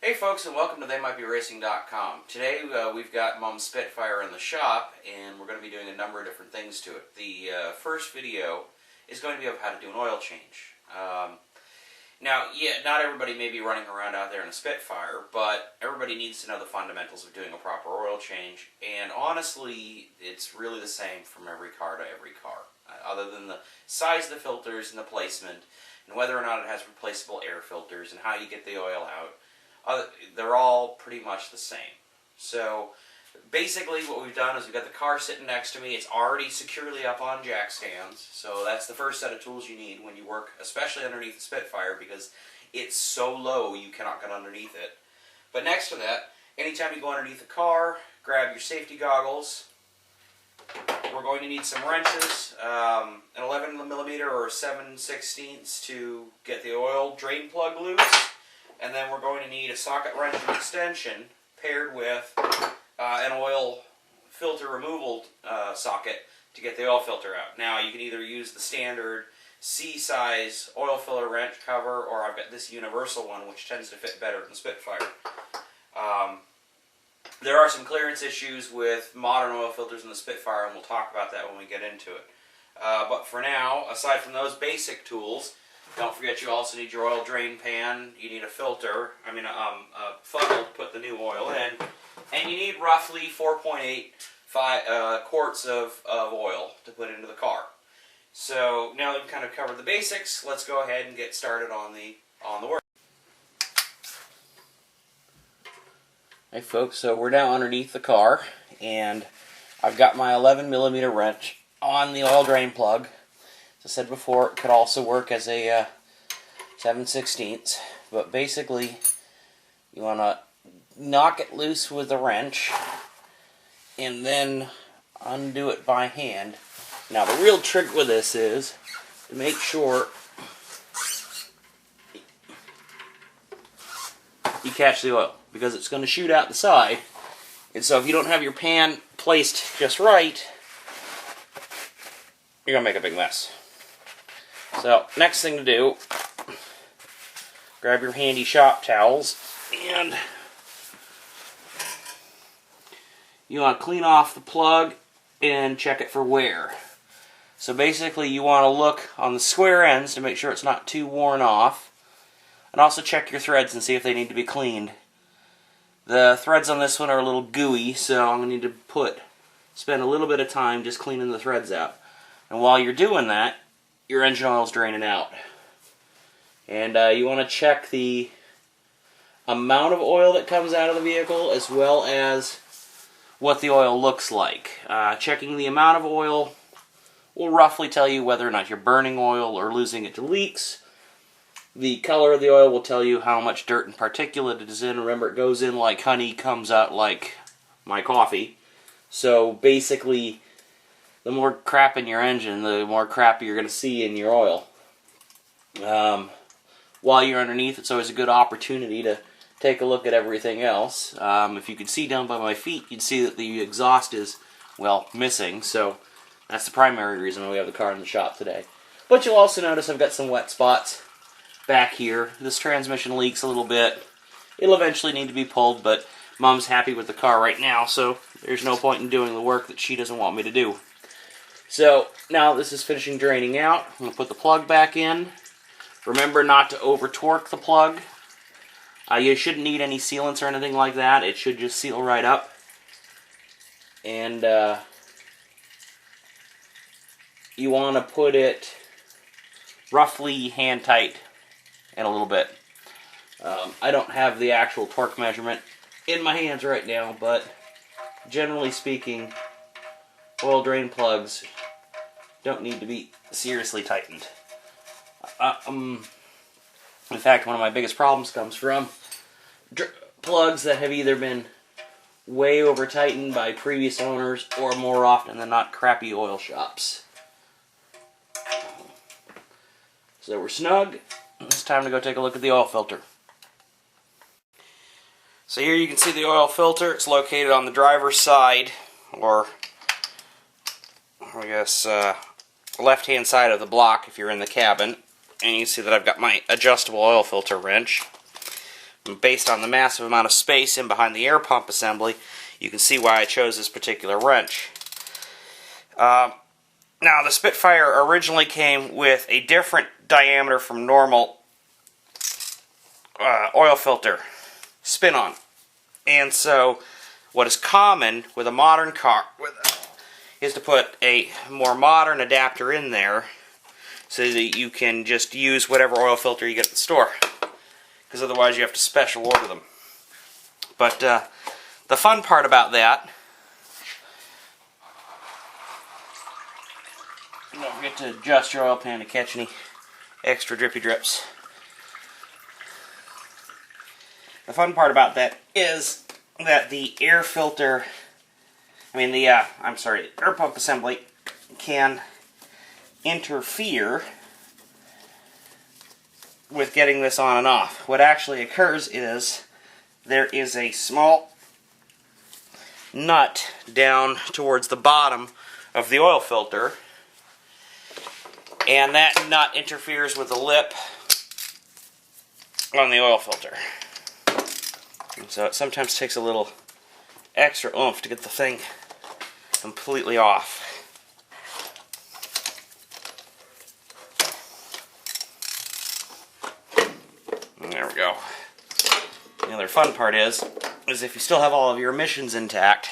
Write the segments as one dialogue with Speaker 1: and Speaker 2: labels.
Speaker 1: Hey folks, and welcome to TheyMightBeRacing.com. Today we've got Mom's Spitfire in the shop, and we're going to be doing a number of different things to it. The first video is going to be of how to do an oil change. Now, not everybody may be running around out there in a Spitfire, but everybody needs to know the fundamentals of doing a proper oil change, and honestly, it's really the same from every car to every car, other than the size of the filters and the placement, and whether or not it has replaceable air filters, and how you get the oil out. They're all pretty much the same. So basically what we've done is we've got the car sitting next to me. It's already securely up on jack stands. So that's the first set of tools you need when you work, especially underneath the Spitfire, because it's so low you cannot get underneath it. But next to that, anytime you go underneath the car, grab your safety goggles. We're going to need some wrenches, an 11mm or 7/16 to get the oil drain plug loose. And then we're going to need a socket wrench and extension paired with an oil filter removal socket to get the oil filter out. Now, you can either use the standard C-size oil filler wrench cover, or I've got this universal one, which tends to fit better than the Spitfire. There are some clearance issues with modern oil filters in the Spitfire, and we'll talk about that when we get into it. But for now, aside from those basic tools, don't forget you also need your oil drain pan, you need a filter, a funnel to put the new oil in, and you need roughly 4.8 quarts of oil to put into the car. So now that we've kind of covered the basics, let's go ahead and get started on the work. Hey folks, so we're now underneath the car, and I've got my 11mm wrench on the oil drain plug. As I said before, it could also work as a 7/16, but basically you want to knock it loose with the wrench and then undo it by hand. Now the real trick with this is to make sure you catch the oil, because it's going to shoot out the side, and so if you don't have your pan placed just right, you're going to make a big mess. So, next thing to do, grab your handy shop towels, and you want to clean off the plug and check it for wear. So basically you want to look on the square ends to make sure it's not too worn off, and also check your threads and see if they need to be cleaned. The threads on this one are a little gooey, so I'm going to need to spend a little bit of time just cleaning the threads out. And while you're doing that, your engine oil is draining out. And you want to check the amount of oil that comes out of the vehicle, as well as what the oil looks like. Checking the amount of oil will roughly tell you whether or not you're burning oil or losing it to leaks. The color of the oil will tell you how much dirt and particulate it is in. Remember, it goes in like honey, comes out like my coffee. So basically, the more crap in your engine, the more crap you're going to see in your oil. While you're underneath, it's always a good opportunity to take a look at everything else. If you could see down by my feet, you'd see that the exhaust is, well, missing. So that's the primary reason why we have the car in the shop today. But you'll also notice I've got some wet spots back here. This transmission leaks a little bit. It'll eventually need to be pulled, but Mom's happy with the car right now, so there's no point in doing the work that she doesn't want me to do. So, now this is finishing draining out. I'm going to put the plug back in. Remember not to over-torque the plug. You shouldn't need any sealants or anything like that. It should just seal right up. And you want to put it roughly hand-tight in a little bit. I don't have the actual torque measurement in my hands right now, but generally speaking, oil drain plugs don't need to be seriously tightened. In fact, one of my biggest problems comes from plugs that have either been way over tightened by previous owners, or more often than not, crappy oil shops. So we're snug. It's time to go take a look at the oil filter. So here you can see the oil filter. It's located on the driver's side, or I guess left-hand side of the block if you're in the cabin. And you can see that I've got my adjustable oil filter wrench. Based on the massive amount of space in behind the air pump assembly, you can see why I chose this particular wrench. Now, the Spitfire originally came with a different diameter from normal oil filter spin-on. And so, what is common with a modern car is to put a more modern adapter in there so that you can just use whatever oil filter you get at the store. Because otherwise you have to special order them. But the fun part about that, don't forget to adjust your oil pan to catch any extra drippy drips. The fun part about that is that the air filter, air pump assembly can interfere with getting this on and off. What actually occurs is there is a small nut down towards the bottom of the oil filter, and that nut interferes with the lip on the oil filter. And so it sometimes takes a little extra oomph to get the thing completely off. There we go. The other fun part is if you still have all of your emissions intact,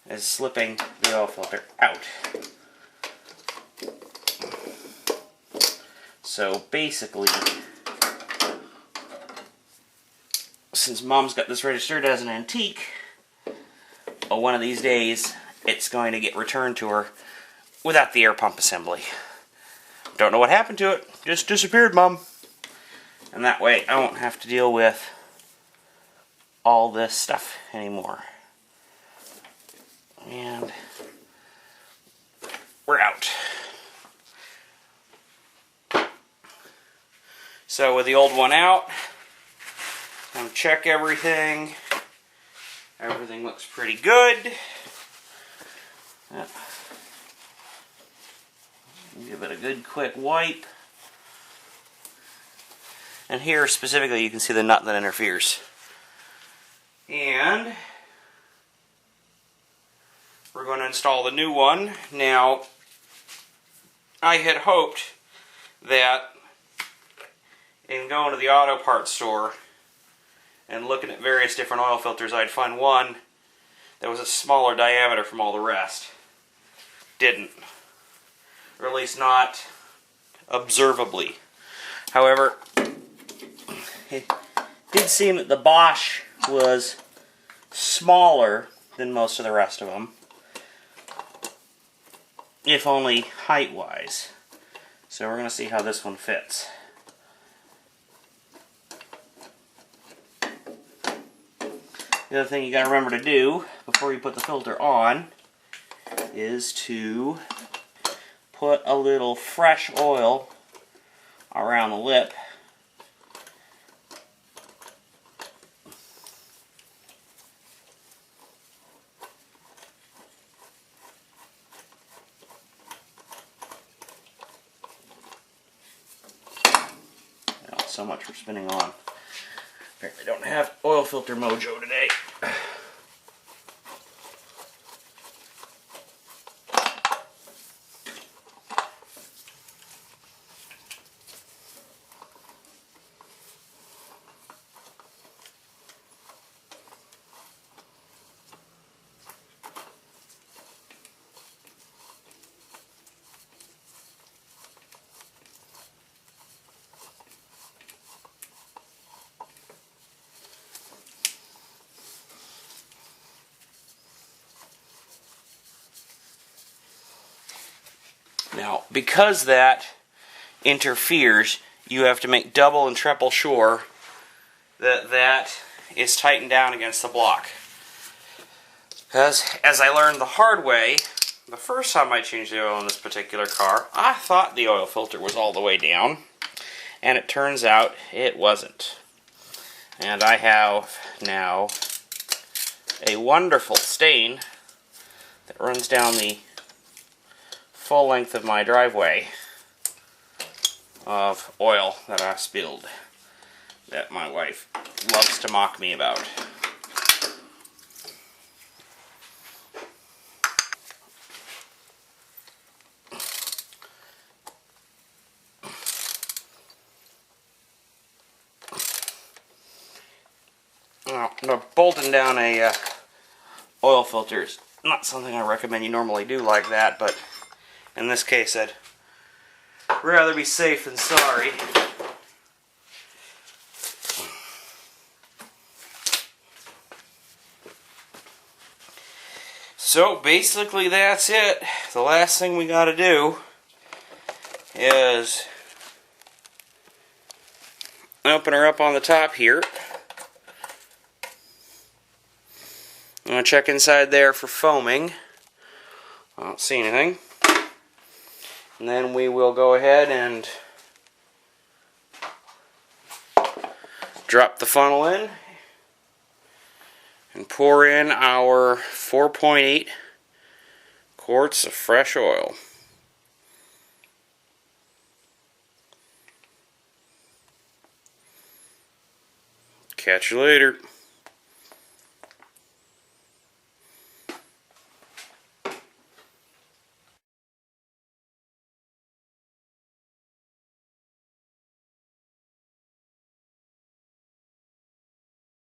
Speaker 1: is slipping the oil filter out. So basically, since Mom's got this registered as an antique, one of these days it's going to get returned to her without the air pump assembly. Don't know what happened to it. Just disappeared, Mom. And that way I won't have to deal with all this stuff anymore. And we're out. So with the old one out, I'm check everything. Everything looks pretty good. Give it a good quick wipe. And here specifically you can see the nut that interferes. And we're going to install the new one. Now, I had hoped that in going to the auto parts store and looking at various different oil filters, I'd find one that was a smaller diameter from all the rest. Didn't. Or at least not observably. However, it did seem that the Bosch was smaller than most of the rest of them, if only height-wise. So we're going to see how this one fits. The other thing you got to remember to do before you put the filter on is to put a little fresh oil around the lip. Well, so much for spinning on. Apparently don't have oil filter mojo today. Now, because that interferes, you have to make double and triple sure that that is tightened down against the block. Because, as I learned the hard way, the first time I changed the oil in this particular car, I thought the oil filter was all the way down, and it turns out it wasn't. And I have now a wonderful stain that runs down the full length of my driveway of oil that I spilled. that my wife loves to mock me about. Now, bolting down a oil filter is not something I recommend you normally do like that, but in this case I'd rather be safe than sorry. So basically that's it. The last thing we got to do is open her up on the top here. I'm going to check inside there for foaming. I don't see anything. And then we will go ahead and drop the funnel in and pour in our 4.8 quarts of fresh oil. Catch you later.